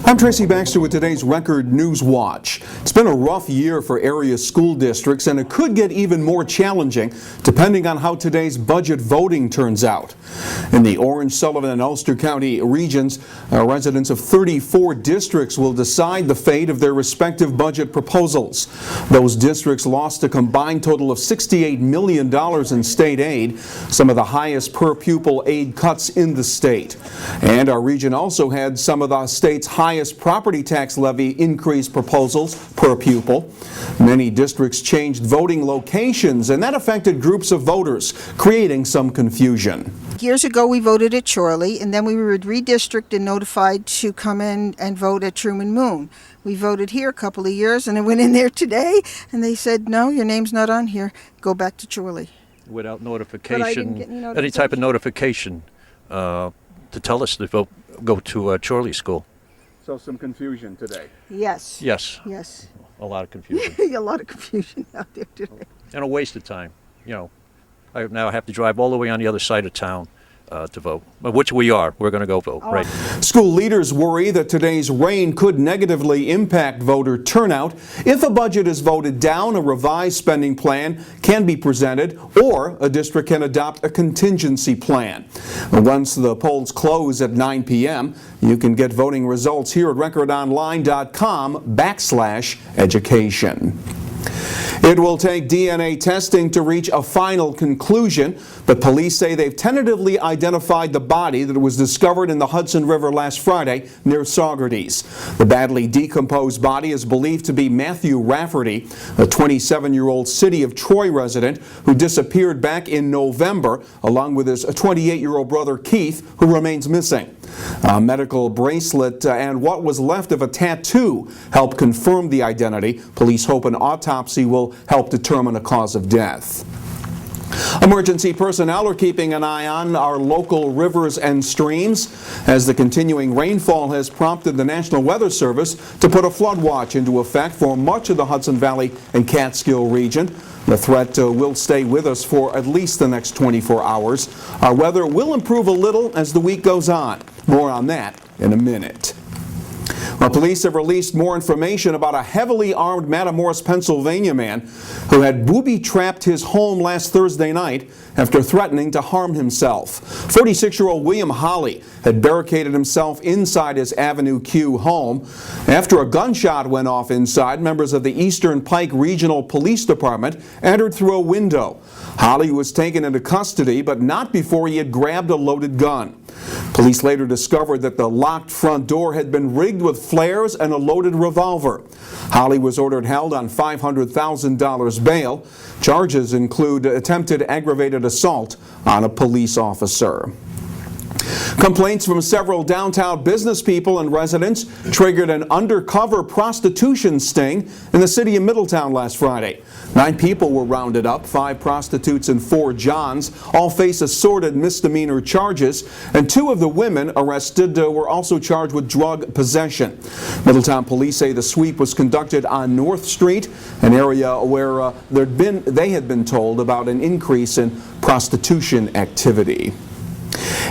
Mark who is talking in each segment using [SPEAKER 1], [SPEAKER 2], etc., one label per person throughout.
[SPEAKER 1] I'm Tracy Baxter with today's Record Newswatch. It's been a rough year for area school districts, and it could get even more challenging depending on how today's budget voting turns out. In the Orange, Sullivan, and Ulster County regions, residents of 34 districts will decide the fate of their respective budget proposals. Those districts lost a combined total of $68 million in state aid, some of the highest per pupil aid cuts in the state. And our region also had some of the state's highest property tax levy increase proposals per pupil. Many districts changed voting locations, and that affected groups of voters, creating some confusion.
[SPEAKER 2] Years ago we voted at Chorley, and then we were redistricted and notified to come in and vote at Truman Moon. We voted here a couple of years, and I went in there today and they said, no, your name's not on here, go back to Chorley.
[SPEAKER 3] Without
[SPEAKER 2] But I
[SPEAKER 3] notification,
[SPEAKER 2] didn't get any
[SPEAKER 3] any type of notification to tell us to go to Chorley School.
[SPEAKER 1] So some confusion today.
[SPEAKER 2] Yes.
[SPEAKER 3] Yes,
[SPEAKER 2] Yes.
[SPEAKER 3] a lot of confusion.
[SPEAKER 2] A lot of confusion out there today.
[SPEAKER 3] And a waste of time. You know, I now have to drive all the way on the other side of town to vote, which we are. We're going to go vote, right?
[SPEAKER 1] School leaders worry that today's rain could negatively impact voter turnout. If a budget is voted down, a revised spending plan can be presented, or a district can adopt a contingency plan. Once the polls close at 9 p.m., you can get voting results here at recordonline.com/education. It will take DNA testing to reach a final conclusion, but police say they've tentatively identified the body that was discovered in the Hudson River last Friday near Saugerties. The badly decomposed body is believed to be Matthew Rafferty, a 27-year-old City of Troy resident who disappeared back in November, along with his 28-year-old brother Keith, who remains missing. A medical bracelet and what was left of a tattoo help confirm the identity. Police hope an autopsy will help determine a cause of death. Emergency personnel are keeping an eye on our local rivers and streams as the continuing rainfall has prompted the National Weather Service to put a flood watch into effect for much of the Hudson Valley and Catskill region. The threat will stay with us for at least the next 24 hours. Our weather will improve a little as the week goes on. More on that in a minute. Well, police have released more information about a heavily armed Matamoros, Pennsylvania man who had booby-trapped his home last Thursday night after threatening to harm himself. 46-year-old William Holly had barricaded himself inside his Avenue Q home. After a gunshot went off inside, members of the Eastern Pike Regional Police Department entered through a window. Holly was taken into custody, but not before he had grabbed a loaded gun. Police later discovered that the locked front door had been rigged with flares and a loaded revolver. Holly was ordered held on $500,000 bail. Charges include attempted aggravated assault on a police officer. Complaints from several downtown business people and residents triggered an undercover prostitution sting in the city of Middletown last Friday. 9 people were rounded up, 5 prostitutes and 4 Johns. All face assorted misdemeanor charges, and 2 of the women arrested were also charged with drug possession. Middletown police say the sweep was conducted on North Street, an area where they had been told about an increase in prostitution activity.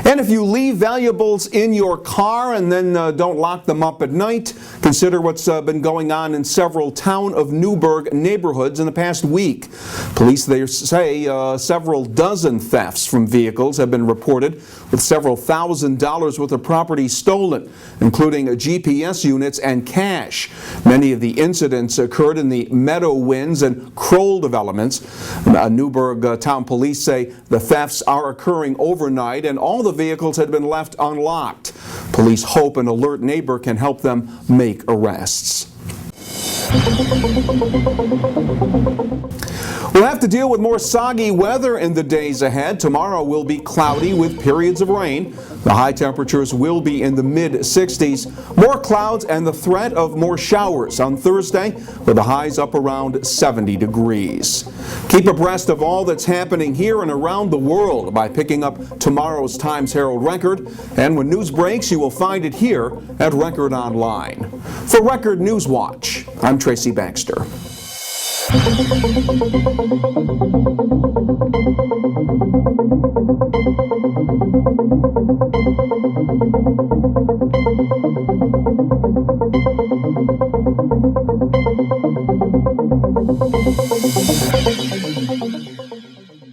[SPEAKER 1] And if you leave valuables in your car and then don't lock them up at night, consider what's been going on in several Town of Newburgh neighborhoods in the past week. Police there say several dozen thefts from vehicles have been reported, with several $1,000s worth of property stolen, including GPS units and cash. Many of the incidents occurred in the Meadowwinds and Kroll developments. Newburgh Town Police say the thefts are occurring overnight and all the vehicles had been left unlocked. Police hope an alert neighbor can help them make arrests. We'll have to deal with more soggy weather in the days ahead. Tomorrow will be cloudy with periods of rain. The high temperatures will be in the mid-60s. More clouds and the threat of more showers on Thursday, with the highs up around 70 degrees. Keep abreast of all that's happening here and around the world by picking up tomorrow's Times Herald Record. And when news breaks, you will find it here at Record Online. For Record Newswatch, I'm Tracy Baxter. Newswatch.